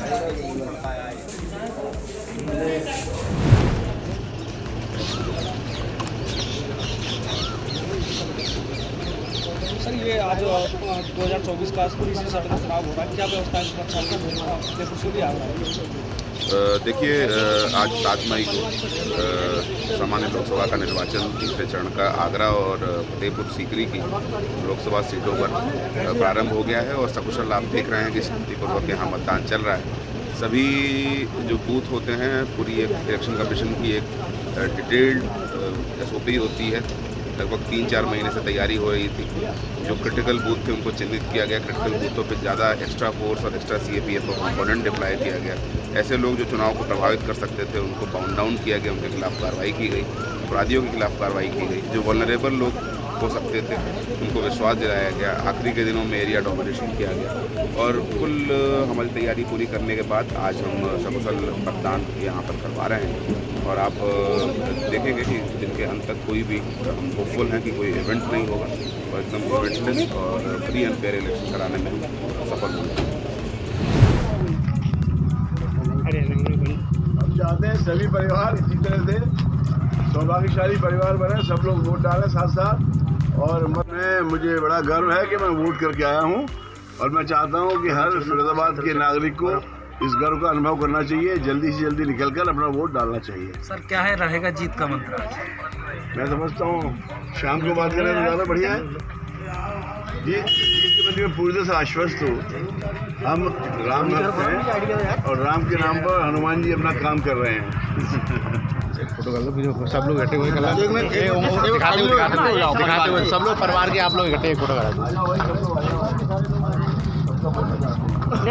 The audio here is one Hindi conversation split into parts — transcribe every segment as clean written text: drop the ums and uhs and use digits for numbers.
सर ये आज 2024 का पुलिस सड़क का चुनाव हो रहा है, क्या व्यवस्था है सुरक्षा की आ रहा है? देखिए, आज 7 मई को सामान्य लोकसभा का निर्वाचन तीसरे चरण का आगरा और फतेहपुर सीकरी की लोकसभा सीटों पर प्रारंभ हो गया है और सकुशल आप देख रहे हैं कि शांतिपूर्वक यहाँ मतदान चल रहा है। सभी जो बूथ होते हैं, पूरी एक इलेक्शन कमीशन की एक डिटेल्ड SOP होती है। लगभग 3-4 महीने से तैयारी हो रही थी। जो क्रिटिकल बूथ थे उनको चिन्हित किया गया, क्रिटिकल बूथों पे ज़्यादा एक्स्ट्रा फोर्स और एक्स्ट्रा CAPF और कंपोनेंट डिप्लॉय किया गया। ऐसे लोग जो चुनाव को प्रभावित कर सकते थे उनको बाउंड डाउन किया गया, उनके खिलाफ कार्रवाई की गई, अपराधियों के खिलाफ कार्रवाई की गई। जो वल्नरेबल लोग हो सकते थे उनको विश्वास दिलाया गया। आखिरी के दिनों में एरिया डोमिनेशन किया गया और कुल हमारी तैयारी पूरी करने के बाद आज हम सकुशल मतदान यहाँ पर करवा रहे हैं। और आप देखेंगे कि दिन के अंत तक कोई भी, हम होपफुल हैं कि कोई इवेंट नहीं होगा और एकदम इवेंटलेस और फ्री एंड फेयर इलेक्शन कराने में हम सफल होंगे। हम चाहते हैं सभी परिवार इसी तरह से सौभाग्यशाली परिवार बने, सब लोग वोट डालें साथ साथ। और मुझे बड़ा गर्व है कि मैं वोट करके आया हूँ और मैं चाहता हूँ कि हर फिरोजाबाद के नागरिक को इस गर्व का अनुभव करना चाहिए, जल्दी से जल्दी निकलकर अपना वोट डालना चाहिए। सर क्या है रहेगा जीत का मंत्र? मैं समझता हूँ शाम को बात करें तो ज़्यादा बढ़िया है। जीत के प्रति मैं पूरी तरह से आश्वस्त हूँ। हम राम भक्त हैं और राम के नाम पर हनुमान जी अपना काम कर रहे हैं। फोटो कर लो, सब लोग इकट्ठे हुए दिखाते हुए सब लोग परिवार के आप लोग इकट्ठे फोटो करा।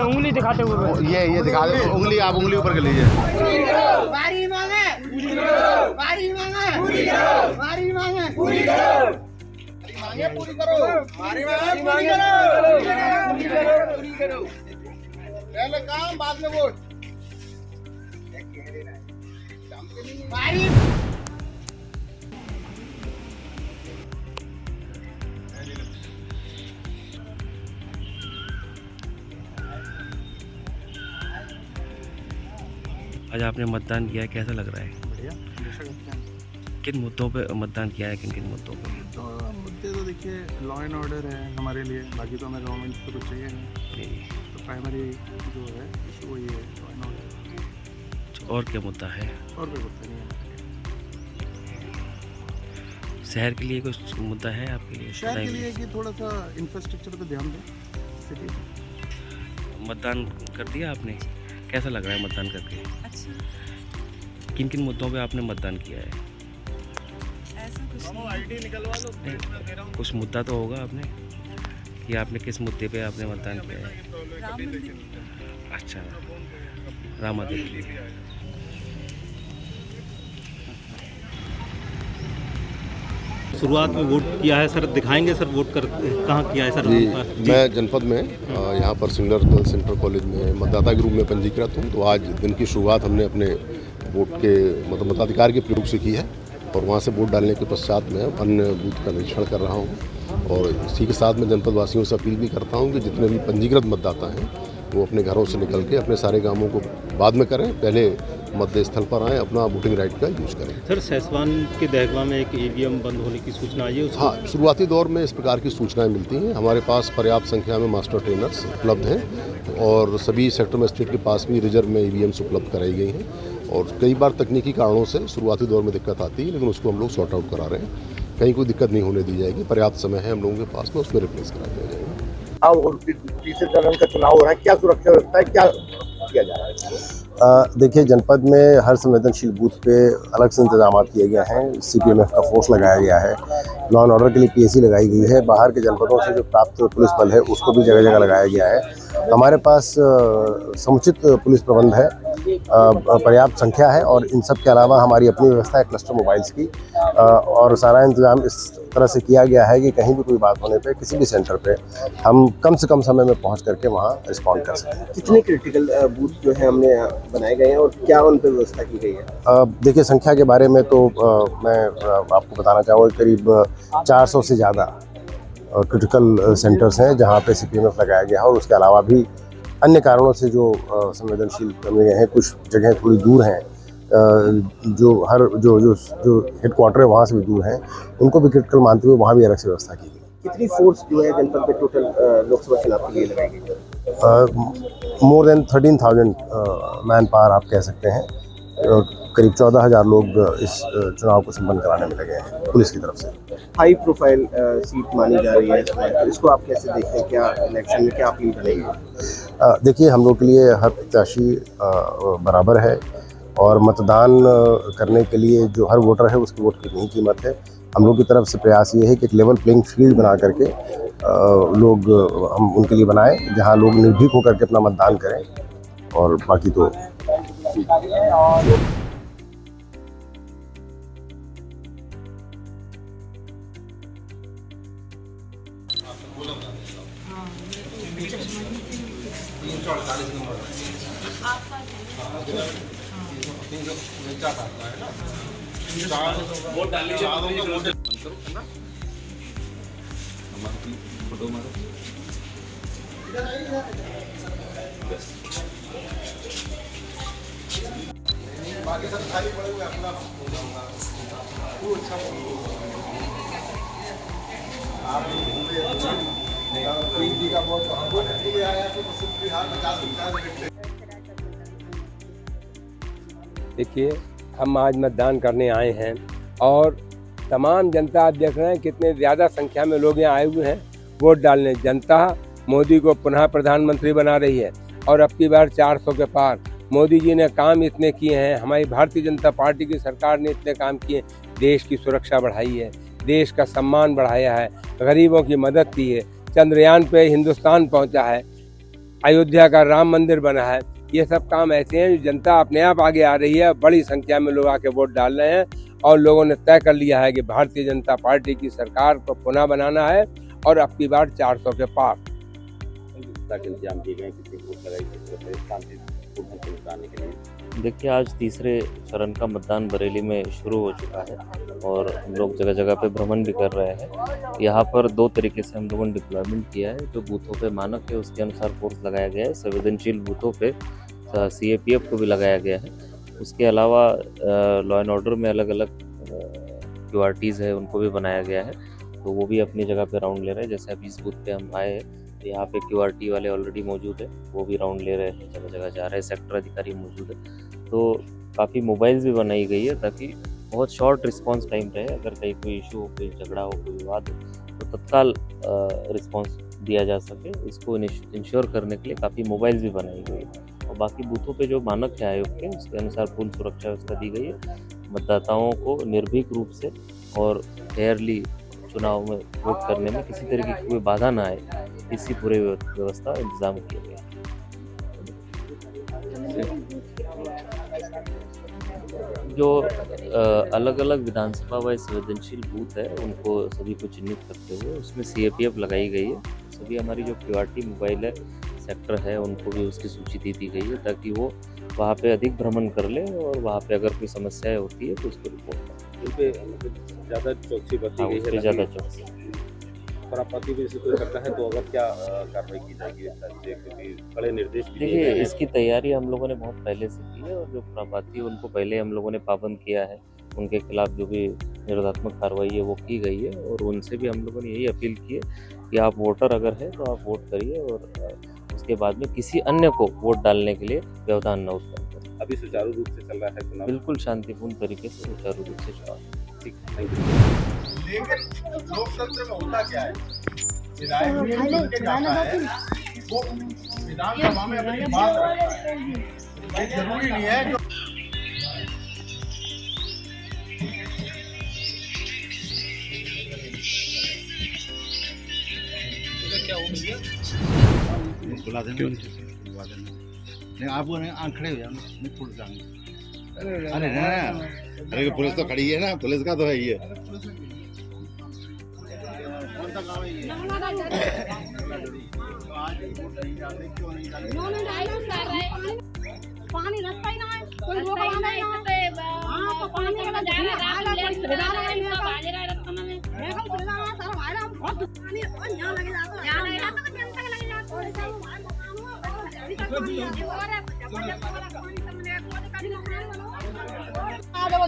उंगली दिखाते हुए ये दिखा दो, उंगली आप उंगली ऊपर कर लीजिए। बारी मांगे पूरी करो, बारी मांगे पूरी करो, बारी मांगे पूरी करो, मांगे पूरी करो, बारी मांगे पूरी करो, पूरी करो। पहले काम बाद में वोट। बारी आज आपने मतदान किया है, कैसा लग रहा है? बढ़िया, किन मुद्दों पे मतदान किया है, किन किन मुद्दों पे? तो मुद्दे तो देखिए लॉ एंड ऑर्डर है हमारे लिए, बाकी तो हमें गवर्नमेंट से कुछ चाहिए नहीं। तो प्राइमरी जो है इशू वही है, लॉ एंड ऑर्डर। और क्या मुद्दा है? और कोई मुद्दा नहीं है। शहर के लिए कुछ मुद्दा है आपके लिए? शहर के लिए कि थोड़ा सा इंफ्रास्ट्रक्चर पे ध्यान दें सिटी। मतदान कर दिया आपने, कैसा लग रहा है मतदान करके? अच्छा। किन किन मुद्दों पे आपने मतदान किया है? ऐसा कुछ नहीं। कुछ मुद्दा तो होगा आपने कि आपने किस मुद्दे पे आपने मतदान किया है? राम मंदिर। अच्छा, राम मंदिर के लिए। शुरुआत में वोट किया है सर, दिखाएंगे सर वोट कर कहाँ किया है सर? जी, मैं जनपद में यहाँ पर सिंगुलर गर्ल्स सेंटर कॉलेज में मतदाता ग्रुप में पंजीकृत हूँ। तो आज दिन की शुरुआत हमने अपने वोट के मताधिकार के प्रयोग से की है और वहाँ से वोट डालने के पश्चात मैं अन्य बूथ का निरीक्षण कर रहा हूँ। और इसी के साथ मैं जनपद वासियों से अपील भी करता हूँ कि जितने भी पंजीकृत मतदाता हैं वो अपने घरों से निकल के अपने सारे कामों को बाद में करें, पहले मतदेय स्थल पर आएँ, अपना वोटिंग राइट का यूज़ करें। सर सैसवान के दहगवा में एक EVM बंद होने की सूचना आई है? हाँ, शुरुआती दौर में इस प्रकार की सूचनाएं मिलती हैं। हमारे पास पर्याप्त संख्या में मास्टर ट्रेनर्स उपलब्ध हैं और सभी सेक्टर मजिस्ट्रेट के पास भी रिजर्व में EVMs उपलब्ध कराई गई हैं। और कई बार तकनीकी कारणों से शुरुआती दौर में दिक्कत आती है, लेकिन उसको हम लोग सॉर्ट आउट करा रहे हैं। कहीं कोई दिक्कत नहीं होने दी जाएगी, पर्याप्त समय है हम लोगों के पास में, उसमें रिप्लेस करा दिया जाएगा। और तीसरे चरण का चुनाव हो रहा है, क्या सुरक्षा व्यवस्था है, क्या किया जा रहा है? देखिए, जनपद में हर संवेदनशील बूथ पे अलग से इंतजाम किए गए हैं। CPMF का फोर्स लगाया गया है, लॉ एंड ऑर्डर के लिए PSC लगाई गई है। बाहर के जनपदों से जो प्राप्त पुलिस बल है उसको भी जगह जगह लगाया गया है। हमारे पास समुचित पुलिस प्रबंध है, पर्याप्त संख्या है और इन सब के अलावा हमारी अपनी व्यवस्था है क्लस्टर मोबाइल्स की। और सारा इंतजाम इस तरह से किया गया है कि कहीं भी कोई बात होने पे किसी भी सेंटर पे हम कम से कम समय में पहुंच करके वहां रिस्पॉन्ड कर सकें। कितने क्रिटिकल बूथ जो है हमने बनाए गए हैं और क्या उन पर व्यवस्था की गई है? देखिए, संख्या के बारे में तो मैं आपको बताना चाहूँगा, करीब 400 से ज़्यादा क्रिटिकल सेंटर्स हैं जहाँ पे CPMF लगाया गया है और उसके अलावा भी अन्य कारणों से जो संवेदनशील बने गए हैं, कुछ जगह थोड़ी दूर हैं, जो हेडक्वार्टर है वहाँ से भी दूर हैं, उनको भी क्रिटिकल मानते हुए वहाँ भी अलग से व्यवस्था की गई। कितनी फोर्स जो है जनपद पे टोटल लोकसभा चुनाव के लिए लगाई गई है? मोर देन 13,000 मैन पावर आप कह सकते हैं। करीब 14,000 लोग इस चुनाव को संपन्न कराने में लगे हैं पुलिस की तरफ से। हाई प्रोफाइल सीट मानी जा रही है इसमें, इसको आप कैसे देखते हैं? क्या इलेक्शन में क्या अपील करेंगे? देखिए, हम लोग के लिए हर प्रत्याशी बराबर है और मतदान करने के लिए जो हर वोटर है उसकी वोट की नहीं कीमत है। हम लोग की तरफ से प्रयास ये है कि एक लेवल प्लेइंग फील्ड बना करके लोग हम उनके लिए बनाएं, जहां लोग निर्भीक होकर के अपना मतदान करें, और बाकी तो देखिए, हम आज मतदान करने आए हैं और तमाम जनता आप देख रहे हैं कितने ज़्यादा संख्या में लोग यहाँ आए हुए हैं वोट डालने। जनता मोदी को पुनः प्रधानमंत्री बना रही है और अब की बार 400 के पार। मोदी जी ने काम इतने किए हैं, हमारी भारतीय जनता पार्टी की सरकार ने इतने काम किए, देश की सुरक्षा बढ़ाई है, देश का सम्मान बढ़ाया है, गरीबों की मदद की है, चंद्रयान पे हिंदुस्तान पहुंचा है, अयोध्या का राम मंदिर बना है। ये सब काम ऐसे हैं जो जनता अपने आप आगे आ रही है। बड़ी संख्या में लोग आके वोट डाल रहे हैं और लोगों ने तय कर लिया है कि भारतीय जनता पार्टी की सरकार को पुनः बनाना है और अब की बार 400 के पार। इंतजाम किए गए, कितनी वोट लगाई के लिए? देखिए, आज तीसरे चरण का मतदान बरेली में शुरू हो चुका है और हम लोग जगह जगह पे भ्रमण भी कर रहे हैं। यहाँ पर 2 तरीके से हम लोगों ने डिप्लॉयमेंट किया है। जो बूथों पे मानक है उसके अनुसार फोर्स लगाया गया है। संवेदनशील बूथों पे CAPF को भी लगाया गया है। उसके अलावा लॉ एंड ऑर्डर में अलग अलग QRTs है, उनको भी बनाया गया है, तो वो भी अपनी जगह पे राउंड ले रहे हैं। जैसे अभी इस बूथ पे हम आए हैं, यहाँ पे QRT वाले ऑलरेडी मौजूद है, वो भी राउंड ले रहे हैं, जगह जगह जा रहे हैं, सेक्टर अधिकारी मौजूद है। तो काफ़ी मोबाइल्स भी बनाई गई है ताकि बहुत शॉर्ट रिस्पांस टाइम रहे। अगर कहीं कोई इशू हो, कोई झगड़ा हो, कोई विवाद हो, तो तत्काल रिस्पांस दिया जा सके। इसको इंश्योर करने के लिए काफ़ी मोबाइल्स भी बनाई गई है। और बाकी बूथों पे जो मानक है आयोग के, उसके अनुसार पूर्ण सुरक्षा व्यवस्था दी गई है। मतदाताओं को निर्भीक रूप से और फेयरली चुनाव में वोट करने में किसी तरीके की कोई बाधा ना आए, इसी पूरे व्यवस्था इंतजाम किया गया। जो अलग अलग विधानसभा व संवेदनशील बूथ है उनको सभी को चिन्हित करते हुए उसमें CAPF लगाई गई है। सभी हमारी जो QRT मोबाइल है, सेक्टर है, उनको भी उसकी सूची दी गई है ताकि वो वहाँ पे अधिक भ्रमण कर ले और वहाँ पे अगर कोई समस्याएं होती है तो उसको रिपोर्ट करें। ज़्यादा चौकसी बरती गई है, ज़्यादा चौकसी। खुरापाती भी से कोई करता है तो अगर क्या कार्रवाई की जाएगी? क्योंकि बड़े निर्देश देखिए, इसकी तैयारी हम लोगों ने बहुत पहले से की है और जो खुरापाती है उनको पहले हम लोगों ने पाबंद किया है। उनके खिलाफ जो भी निरोधात्मक कार्रवाई है वो की गई है और उनसे भी हम लोगों ने यही अपील की है कि आप वोटर अगर है तो आप वोट करिए और उसके बाद में किसी अन्य को वोट डालने के लिए व्यवधान न उत्पन्न करें। अभी सुचारू रूप से चल रहा है चुनाव? बिल्कुल शांतिपूर्ण तरीके से सुचारू रूप से चुनाव। ठीक, थैंक यू। लेकिन लोकतंत्र में होता क्या है, विधायक चुन के जाता है, वो विधानसभा में अपनी बात रखता है। ये जरूरी नहीं है जो बुला देंगे, बुला देंगे। नहीं, आप वो नहीं खड़े हो जाएंगे, नहीं पुलिस जाएंगे। अरे ना, अरे पुलिस तो खड़ी है ना, पुलिस का तो है ही है। पानी रास्ता ही ना है, कोई रोक वाला नहीं है। हां, तो पानी वाला जा रहा है, कोई सुविधा नहीं है, बाजे रहा रास्ता में। मैं हम सुविधा ना सारा भाई हम बहुत पानी और यहां लगे जाता है, यहां लगे जाता है, जनता के लगे जाता है।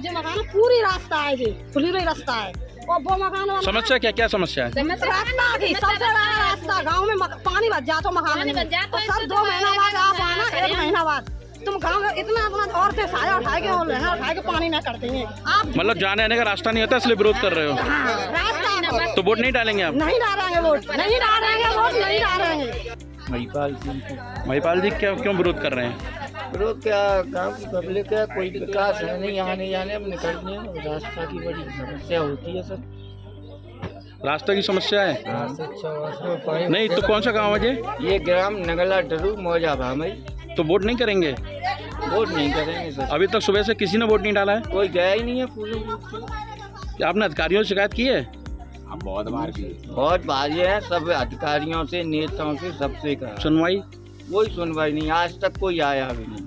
मकान पूरी रास्ता है जी, खुली हुई रास्ता है। और वो मकान समस्या क्या क्या समस्या है? रास्ता की सबसे बड़ा रास्ता, गांव में पानी बच जाता, मकान नहीं तो सब 2 महीना बाद आप आना, 1 महीना बाद तुम गांव में इतना अपना औरतें साया उठा के और लहंगा उठा के पानी न करते हैं आप। मतलब जाने आने का रास्ता नहीं होता इसलिए विरोध कर रहे हो? रास्ता तो वोट नहीं डालेंगे आप? नहीं डालेंगे वोट, नहीं डालेंगे वोट, नहीं डालेंगे। महिपाल जी क्यों विरोध कर रहे हैं? विरोध क्या, गांव की पब्लिक है, कोई विकास है नहीं, यहाँ नहीं जाने, अब निकलने में रास्ता की बड़ी समस्या होती है सर। रास्ते की समस्या है? नहीं तो कौन सा गांव है ये ग्राम नगला डरू मौजा भामई। तो वोट नहीं करेंगे? वोट नहीं करेंगे सर। अभी तक सुबह से किसी ने वोट नहीं डाला है? कोई गया ही नहीं है पूरे रूप से। आपने अधिकारियों से शिकायत की है? बहुत बार है, सब अधिकारियों से, नेताओं से, सबसे कहा, सुनवाई? कोई सुनवाई नहीं, आज तक कोई आया भी नहीं।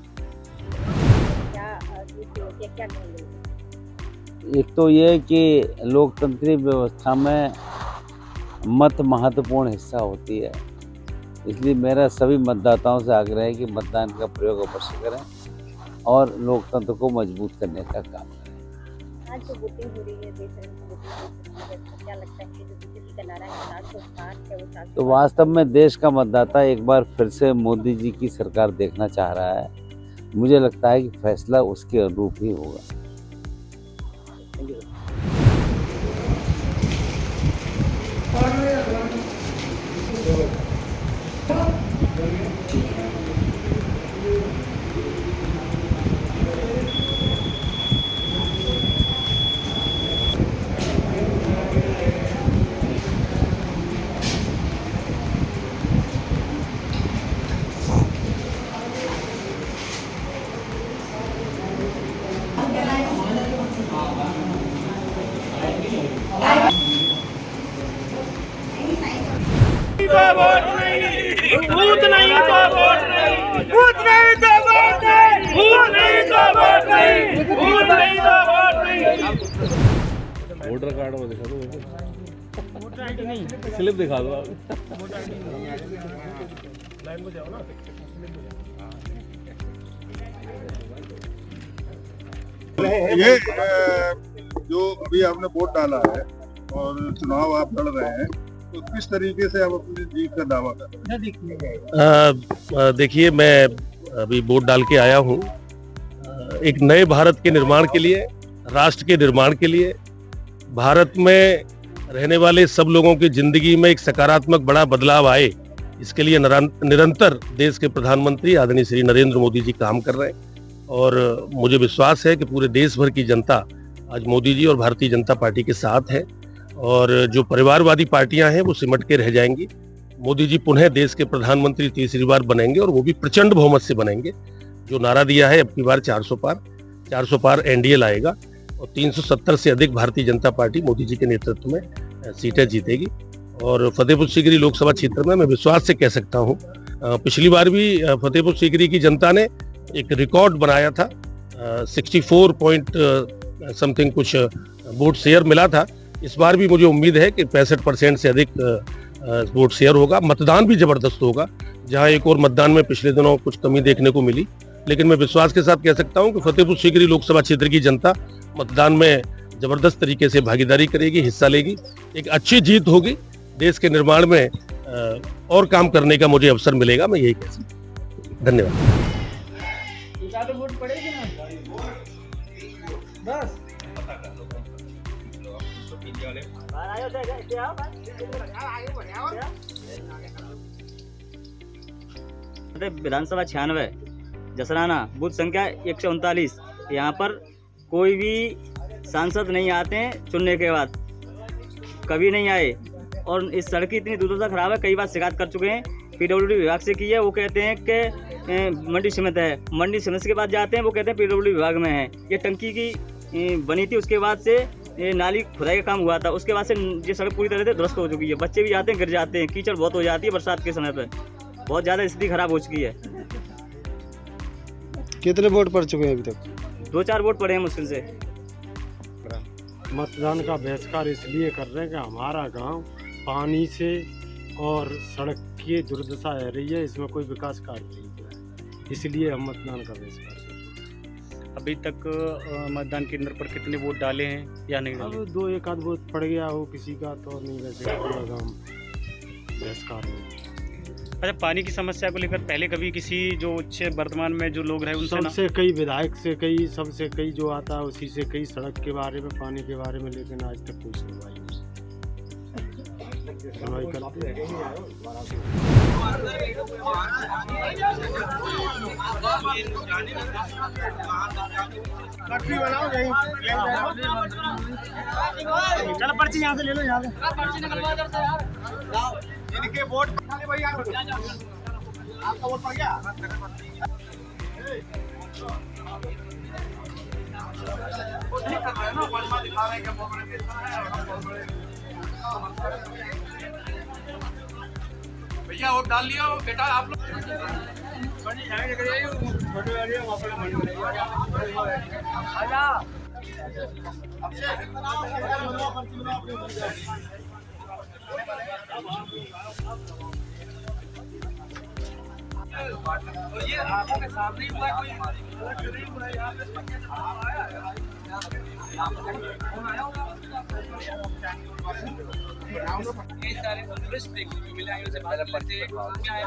एक तो ये कि लोकतंत्री व्यवस्था में मत महत्वपूर्ण हिस्सा होती है, इसलिए मेरा सभी मतदाताओं से आग्रह है कि मतदान का प्रयोग अवश्य करें और लोकतंत्र को मजबूत करने का काम करें। आज जो वोटिंग हो रही है, क्या लगता है कि जो बीजेपी का नारा है 760 है वो तो वास्तव में देश का मतदाता एक बार फिर से मोदी जी की सरकार देखना चाह रहा है। मुझे लगता है कि फैसला उसके अनुरूप ही होगा। वोटर कार्ड में दिखा दो, स्लिप दिखा दो आप। लाइन में जाओ ना। ये जो अभी आपने वोट डाला है और चुनाव आप लड़ रहे हैं, तो किस तरीके से आप अपनी जीत का दावा कर रहे हैं? देखिए, मैं अभी वोट डाल के आया हूँ एक नए भारत के निर्माण के लिए, राष्ट्र के निर्माण के लिए, भारत में रहने वाले सब लोगों की जिंदगी में एक सकारात्मक बड़ा बदलाव आए, इसके लिए निरंतर देश के प्रधानमंत्री आदरणीय श्री नरेंद्र मोदी जी काम कर रहे हैं। और मुझे विश्वास है कि पूरे देश भर की जनता आज मोदी जी और भारतीय जनता पार्टी के साथ है, और जो परिवारवादी पार्टियां हैं वो सिमट के रह जाएंगी। मोदी जी पुनः देश के प्रधानमंत्री तीसरी बार बनेंगे, और वो भी प्रचंड बहुमत से बनेंगे। जो नारा दिया है अब की बार 400 पार एनडीए लाएगा, और 370 से अधिक भारतीय जनता पार्टी मोदी जी के नेतृत्व में सीटें जीतेगी। और फतेहपुर सीकरी लोकसभा क्षेत्र में मैं विश्वास से कह सकता हूँ, पिछली बार भी फतेहपुर सीकरी की जनता ने एक रिकॉर्ड बनाया था, 64 पॉइंट समथिंग कुछ वोट शेयर मिला था। इस बार भी मुझे उम्मीद है कि 65% से अधिक वोट शेयर होगा। मतदान भी जबरदस्त होगा, जहां एक और मतदान में पिछले दिनों कुछ कमी देखने को मिली, लेकिन मैं विश्वास के साथ कह सकता हूं कि फतेहपुर सीकरी लोकसभा क्षेत्र की जनता मतदान में जबरदस्त तरीके से भागीदारी करेगी, हिस्सा लेगी। एक अच्छी जीत होगी, देश के निर्माण में और काम करने का मुझे अवसर मिलेगा, मैं यही कह सकता हूं। धन्यवाद। विधानसभा 96 जसराना बूथ संख्या 139। यहाँ पर कोई भी सांसद नहीं आते हैं चुनने के बाद, कभी नहीं आए। और इस सड़क इतनी दुर्दशा खराब है, कई बार शिकायत कर चुके हैं, पीडब्ल्यूडी विभाग से की है। वो कहते हैं कि मंडी समिति है, मंडी समिति के बाद जाते हैं, वो कहते हैं पीडब्ल्यूडी विभाग में है। ये टंकी की बनी थी, उसके बाद से ये नाली खुदाई का काम हुआ था, उसके बाद से ये सड़क पूरी तरह से दुरुस्त हो चुकी है। बच्चे भी आते हैं, गिर जाते हैं, कीचड़ बहुत हो जाती है बरसात के समय पर, बहुत ज़्यादा स्थिति खराब हो चुकी है। कितने वोट पड़ चुके हैं अभी तक? 2-4 वोट पड़े हैं मुश्किल से। मतदान का बहिष्कार इसलिए कर रहे हैं कि हमारा गांव पानी से और सड़क की दुर्दशा रह रही है, इसमें कोई विकास कार्य नहीं हुआ है। इसलिए हम मतदान कर रहे हैं इस बार। अभी तक मतदान केंद्र पर कितने वोट डाले हैं या नहीं डाले? अब 2-1 वोट पड़ गया हो किसी का तो नहीं, वैसे पूरा गाँव बहिष्कार है। अच्छा, पानी की समस्या को लेकर पहले कभी किसी जो उच्च वर्तमान में जो लोग रहे उनसे सबसे कई विधायक से कई सबसे कई जो आता है उसी से कई सड़क के बारे में पानी के बारे में, लेकिन आज तक कोई सुनवाई नहीं। सुनवाई करते हैं। चलो पर्ची यहाँ से ले लो, यहाँ से पर्ची निकलवा दो यार। इनके वोट भाई यार, आपका वोट पड़ गया। भैया वोट डाल लिया बेटा आप लोग। ये आंखों के सामने ही हुआ कोई नहीं हुआ यहाँ पे आया होगा। ये सारे पुलिस देखने को मिला है, उसे बात करते हैं क्या है।